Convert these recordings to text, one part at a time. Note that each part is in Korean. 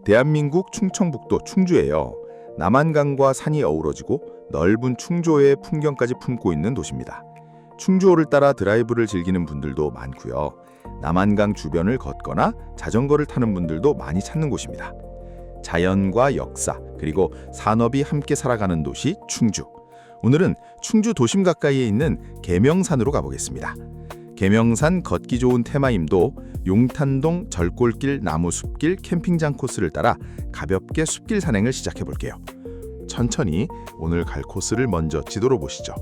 대한민국 충청북도 충주예요. 남한강과 산이 어우러지고 넓은 충주의 풍경까지 품고 있는 도시입니다. 충주호를 따라 드라이브를 즐기는 분들도 많고요. 남한강 주변을 걷거나 자전거를 타는 분들도 많이 찾는 곳입니다. 자연과 역사, 그리고 산업이 함께 살아가는 도시 충주. 오늘은 충주 도심 가까이에 있는 계명산으로 가보겠습니다. 계명산 걷기 좋은 테마임도 용탄동 절골길 나무숲길 캠핑장 코스를 따라 가볍게 숲길 산행을 시작해 볼게요. 천천히 오늘 갈 코스를 먼저 지도로 보시죠.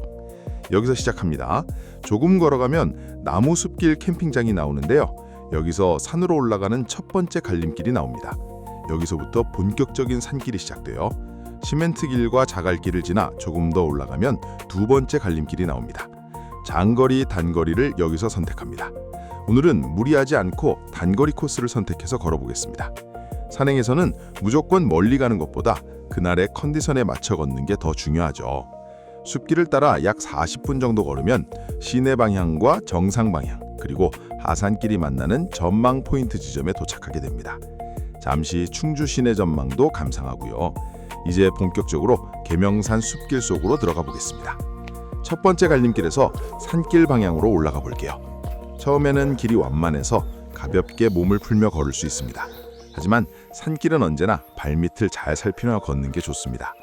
여기서 시작합니다. 조금 걸어가면 나무숲길 캠핑장이 나오는데요. 여기서 산으로 올라가는 첫 번째 갈림길이 나옵니다. 여기서부터 본격적인 산길이 시작돼요. 시멘트길과 자갈길을 지나 조금 더 올라가면 두 번째 갈림길이 나옵니다. 장거리, 단거리를 여기서 선택합니다. 오늘은 무리하지 않고 단거리 코스를 선택해서 걸어보겠습니다. 산행에서는 무조건 멀리 가는 것보다 그날의 컨디션에 맞춰 걷는 게 더 중요하죠. 숲길을 따라 약 40분 정도 걸으면 시내 방향과 정상 방향, 그리고 하산길이 만나는 전망 포인트 지점에 도착하게 됩니다. 잠시 충주 시내 전망도 감상하고요. 이제 본격적으로 계명산 숲길 속으로 들어가 보겠습니다. 첫 번째 갈림길에서 산길 방향으로 올라가 볼게요. 처음에는 길이 완만해서 가볍게 몸을 풀며 걸을 수 있습니다. 하지만 산길은 언제나 발밑을 잘 살피며 걷는 게 좋습니다.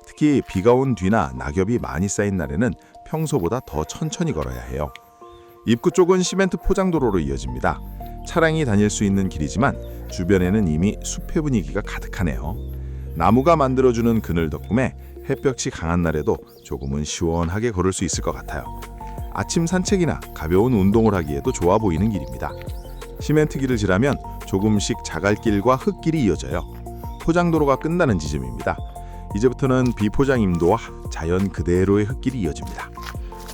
특히 비가 온 뒤나 낙엽이 많이 쌓인 날에는 평소보다 더 천천히 걸어야 해요. 입구 쪽은 시멘트 포장도로로 이어집니다. 차량이 다닐 수 있는 길이지만 주변에는 이미 숲의 분위기가 가득하네요. 나무가 만들어주는 그늘 덕분에 햇볕이 강한 날에도 조금은 시원하게 걸을 수 있을 것 같아요. 아침 산책이나 가벼운 운동을 하기에도 좋아 보이는 길입니다. 시멘트 길을 지나면 조금씩 자갈길과 흙길이 이어져요. 포장도로가 끝나는 지점입니다. 이제부터는 비포장임도와 자연 그대로의 흙길이 이어집니다.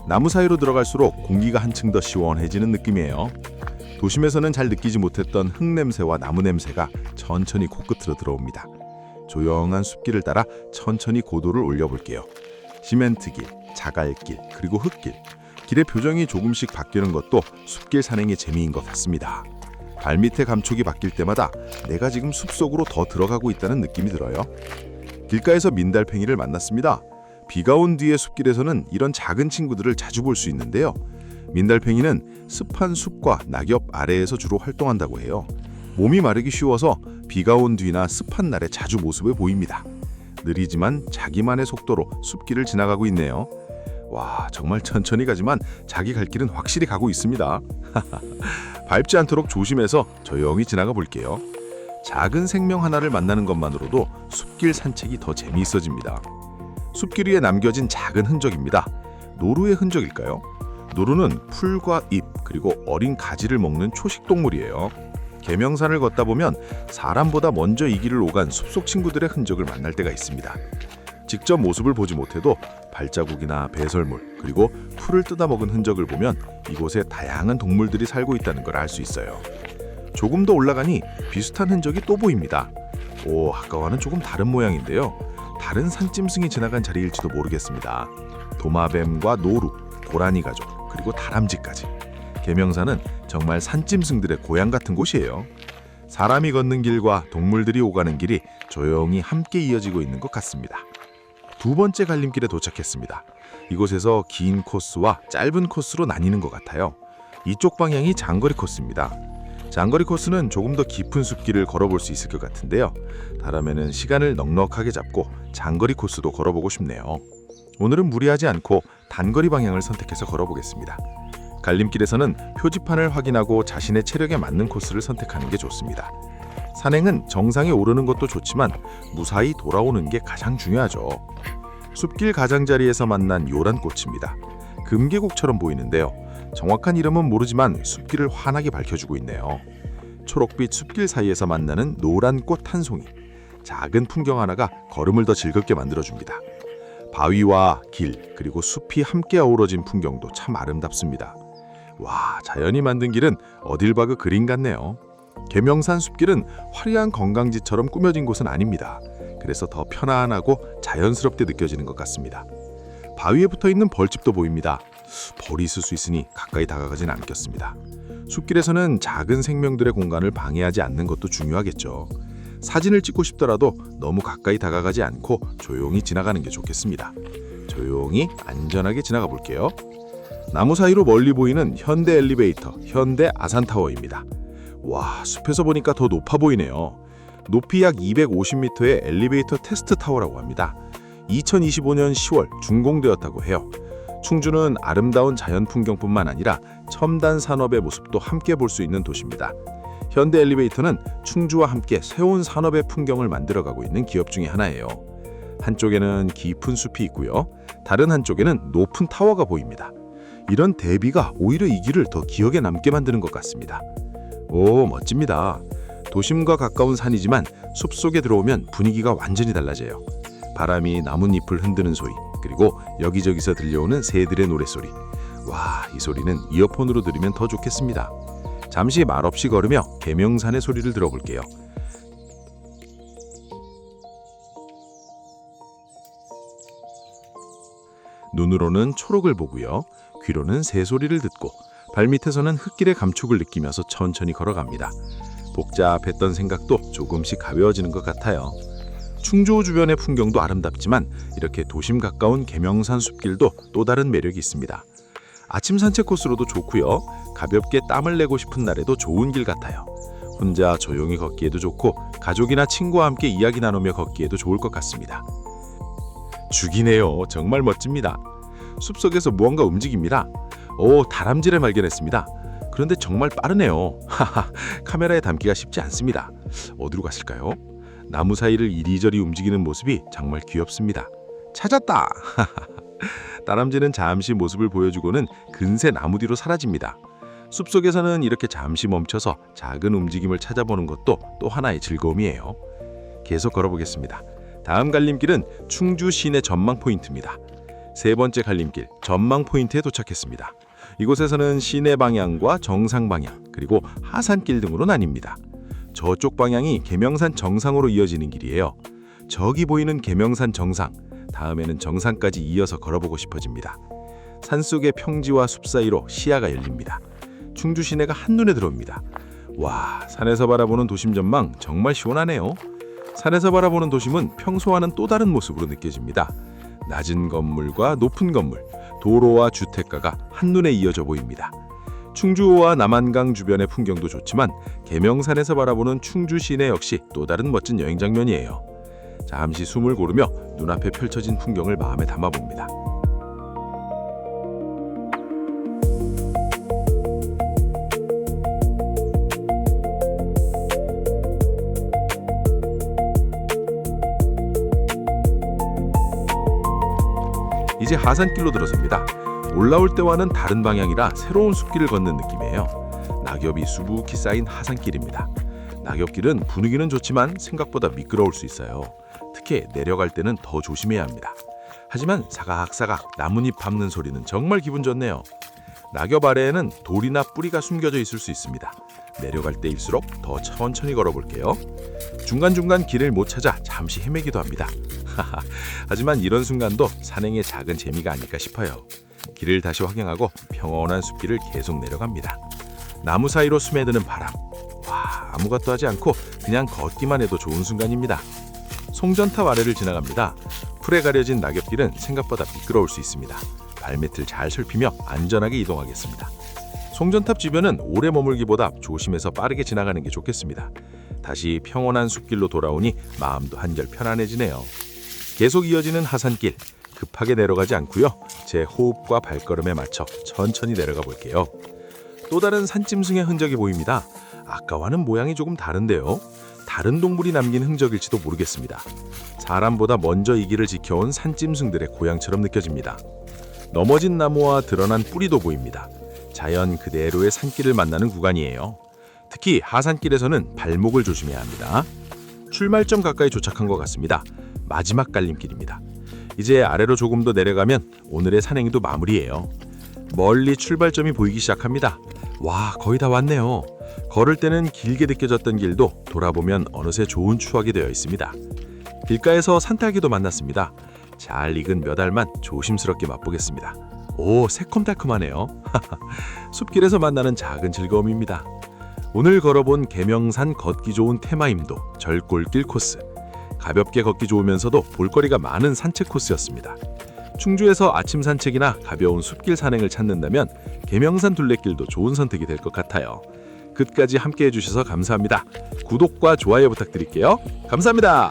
나무 사이로 들어갈수록 공기가 한층 더 시원해지는 느낌이에요. 도심에서는 잘 느끼지 못했던 흙 냄새와 나무 냄새가 천천히 코끝으로 들어옵니다. 조용한 숲길을 따라 천천히 고도를 올려볼게요. 시멘트길, 자갈길, 그리고 흙길. 길의 표정이 조금씩 바뀌는 것도 숲길 산행의 재미인 것 같습니다. 발밑의 감촉이 바뀔 때마다 내가 지금 숲속으로 더 들어가고 있다는 느낌이 들어요. 길가에서 민달팽이를 만났습니다. 비가 온 뒤의 숲길에서는 이런 작은 친구들을 자주 볼 수 있는데요. 민달팽이는 습한 숲과 낙엽 아래에서 주로 활동한다고 해요. 몸이 마르기 쉬워서 비가 온 뒤나 습한 날에 자주 모습을 보입니다. 느리지만 자기만의 속도로 숲길을 지나가고 있네요. 와, 정말 천천히 가지만 자기 갈 길은 확실히 가고 있습니다. 밟지 않도록 조심해서 조용히 지나가 볼게요. 작은 생명 하나를 만나는 것만으로도 숲길 산책이 더 재미있어집니다. 숲길 위에 남겨진 작은 흔적입니다. 노루의 흔적일까요? 노루는 풀과 잎, 그리고 어린 가지를 먹는 초식 동물이에요. 계명산을 걷다 보면 사람보다 먼저 이 길을 오간 숲속 친구들의 흔적을 만날 때가 있습니다. 직접 모습을 보지 못해도 발자국이나 배설물, 그리고 풀을 뜯어먹은 흔적을 보면 이곳에 다양한 동물들이 살고 있다는 걸 알 수 있어요. 조금 더 올라가니 비슷한 흔적이 또 보입니다. 아까와는 조금 다른 모양인데요. 다른 산짐승이 지나간 자리일지도 모르겠습니다. 도마뱀과 노루, 고라니 가족, 그리고 다람쥐까지. 계명산은 정말 산짐승들의 고향 같은 곳이에요. 사람이 걷는 길과 동물들이 오가는 길이 조용히 함께 이어지고 있는 것 같습니다. 두 번째 갈림길에 도착했습니다. 이곳에서 긴 코스와 짧은 코스로 나뉘는 것 같아요. 이쪽 방향이 장거리 코스입니다. 장거리 코스는 조금 더 깊은 숲길을 걸어볼 수 있을 것 같은데요. 다음에는 시간을 넉넉하게 잡고 장거리 코스도 걸어보고 싶네요. 오늘은 무리하지 않고 단거리 방향을 선택해서 걸어보겠습니다. 갈림길에서는 표지판을 확인하고 자신의 체력에 맞는 코스를 선택하는 게 좋습니다. 산행은 정상에 오르는 것도 좋지만 무사히 돌아오는 게 가장 중요하죠. 숲길 가장자리에서 만난 요란 꽃입니다. 금계곡처럼 보이는데요. 정확한 이름은 모르지만 숲길을 환하게 밝혀주고 있네요. 초록빛 숲길 사이에서 만나는 노란 꽃 한 송이. 작은 풍경 하나가 걸음을 더 즐겁게 만들어줍니다. 바위와 길, 그리고 숲이 함께 어우러진 풍경도 참 아름답습니다. 와, 자연이 만든 길은 어딜 봐도 그림 같네요. 계명산 숲길은 화려한 관광지처럼 꾸며진 곳은 아닙니다. 그래서 더 편안하고 자연스럽게 느껴지는 것 같습니다. 바위에 붙어있는 벌집도 보입니다. 벌이 있을 수 있으니 가까이 다가가진 않겠습니다. 숲길에서는 작은 생명들의 공간을 방해하지 않는 것도 중요하겠죠. 사진을 찍고 싶더라도 너무 가까이 다가가지 않고 조용히 지나가는 게 좋겠습니다. 조용히 안전하게 지나가 볼게요. 나무 사이로 멀리 보이는 현대 엘리베이터, 현대 아산타워입니다. 와, 숲에서 보니까 더 높아 보이네요. 높이 약 250m의 엘리베이터 테스트 타워라고 합니다. 2025년 10월 준공되었다고 해요. 충주는 아름다운 자연 풍경뿐만 아니라 첨단 산업의 모습도 함께 볼 수 있는 도시입니다. 현대 엘리베이터는 충주와 함께 새로운 산업의 풍경을 만들어가고 있는 기업 중에 하나예요. 한쪽에는 깊은 숲이 있고요. 다른 한쪽에는 높은 타워가 보입니다. 이런 대비가 오히려 이 길을 더 기억에 남게 만드는 것 같습니다. 오, 멋집니다. 도심과 가까운 산이지만 숲속에 들어오면 분위기가 완전히 달라져요. 바람이 나뭇잎을 흔드는 소리, 그리고 여기저기서 들려오는 새들의 노랫소리. 와, 이 소리는 이어폰으로 들으면 더 좋겠습니다. 잠시 말없이 걸으며 계명산의 소리를 들어볼게요. 눈으로는 초록을 보고요. 귀로는 새소리를 듣고 발밑에서는 흙길의 감촉을 느끼면서 천천히 걸어갑니다. 복잡했던 생각도 조금씩 가벼워지는 것 같아요. 충주 주변의 풍경도 아름답지만 이렇게 도심 가까운 계명산 숲길도 또 다른 매력이 있습니다. 아침 산책 코스로도 좋고요. 가볍게 땀을 내고 싶은 날에도 좋은 길 같아요. 혼자 조용히 걷기에도 좋고 가족이나 친구와 함께 이야기 나누며 걷기에도 좋을 것 같습니다. 죽이네요. 정말 멋집니다. 숲속에서 무언가 움직입니다. 오, 다람쥐를 발견했습니다. 그런데 정말 빠르네요. 카메라에 담기가 쉽지 않습니다. 어디로 갔을까요? 나무 사이를 이리저리 움직이는 모습이 정말 귀엽습니다. 찾았다! 다람쥐는 잠시 모습을 보여주고는 금세 나무 뒤로 사라집니다. 숲속에서는 이렇게 잠시 멈춰서 작은 움직임을 찾아보는 것도 또 하나의 즐거움이에요. 계속 걸어보겠습니다. 다음 갈림길은 충주 시내 전망 포인트입니다. 세 번째 갈림길 전망 포인트에 도착했습니다. 이곳에서는 시내 방향과 정상 방향, 그리고 하산길 등으로 나뉩니다. 저쪽 방향이 계명산 정상으로 이어지는 길이에요. 저기 보이는 계명산 정상, 다음에는 정상까지 이어서 걸어보고 싶어집니다. 산속의 평지와 숲 사이로 시야가 열립니다. 충주 시내가 한눈에 들어옵니다. 와, 산에서 바라보는 도심 전망 정말 시원하네요. 산에서 바라보는 도심은 평소와는 또 다른 모습으로 느껴집니다. 낮은 건물과 높은 건물, 도로와 주택가가 한눈에 이어져 보입니다. 충주와 남한강 주변의 풍경도 좋지만 계명산에서 바라보는 충주 시내 역시 또 다른 멋진 여행 장면이에요. 잠시 숨을 고르며 눈앞에 펼쳐진 풍경을 마음에 담아봅니다. 이제 하산길로 들어섭니다. 올라올 때와는 다른 방향이라 새로운 숲길을 걷는 느낌이에요. 낙엽이 수북히 쌓인 하산길입니다. 낙엽길은 분위기는 좋지만 생각보다 미끄러울 수 있어요. 특히 내려갈 때는 더 조심해야 합니다. 하지만 사각사각 나뭇잎 밟는 소리는 정말 기분 좋네요. 낙엽 아래에는 돌이나 뿌리가 숨겨져 있을 수 있습니다. 내려갈 때일수록 더 천천히 걸어볼게요. 중간중간 길을 못 찾아 잠시 헤매기도 합니다. 하지만 이런 순간도 산행의 작은 재미가 아닐까 싶어요. 길을 다시 확인하고 평온한 숲길을 계속 내려갑니다. 나무 사이로 스며드는 바람. 와, 아무것도 하지 않고 그냥 걷기만 해도 좋은 순간입니다. 송전탑 아래를 지나갑니다. 풀에 가려진 낙엽길은 생각보다 미끄러울 수 있습니다. 발밑을 잘 살피며 안전하게 이동하겠습니다. 송전탑 주변은 오래 머물기보다 조심해서 빠르게 지나가는 게 좋겠습니다. 다시 평온한 숲길로 돌아오니 마음도 한결 편안해지네요. 계속 이어지는 하산길, 급하게 내려가지 않고요. 제 호흡과 발걸음에 맞춰 천천히 내려가 볼게요. 또 다른 산짐승의 흔적이 보입니다. 아까와는 모양이 조금 다른데요. 다른 동물이 남긴 흔적일지도 모르겠습니다. 사람보다 먼저 이 길을 지켜온 산짐승들의 고향처럼 느껴집니다. 넘어진 나무와 드러난 뿌리도 보입니다. 자연 그대로의 산길을 만나는 구간이에요. 특히 하산길에서는 발목을 조심해야 합니다. 출발점 가까이 도착한 것 같습니다. 마지막 갈림길입니다. 이제 아래로 조금 더 내려가면 오늘의 산행도 마무리예요. 멀리 출발점이 보이기 시작합니다. 와, 거의 다 왔네요. 걸을 때는 길게 느껴졌던 길도 돌아보면 어느새 좋은 추억이 되어 있습니다. 길가에서 산딸기도 만났습니다. 잘 익은 몇 알만 조심스럽게 맛보겠습니다. 오, 새콤달콤하네요. 숲길에서 만나는 작은 즐거움입니다. 오늘 걸어본 계명산 걷기 좋은 테마임도 절골길 코스. 가볍게 걷기 좋으면서도 볼거리가 많은 산책 코스였습니다. 충주에서 아침 산책이나 가벼운 숲길 산행을 찾는다면 계명산 둘레길도 좋은 선택이 될 것 같아요. 끝까지 함께해 주셔서 감사합니다. 구독과 좋아요 부탁드릴게요. 감사합니다.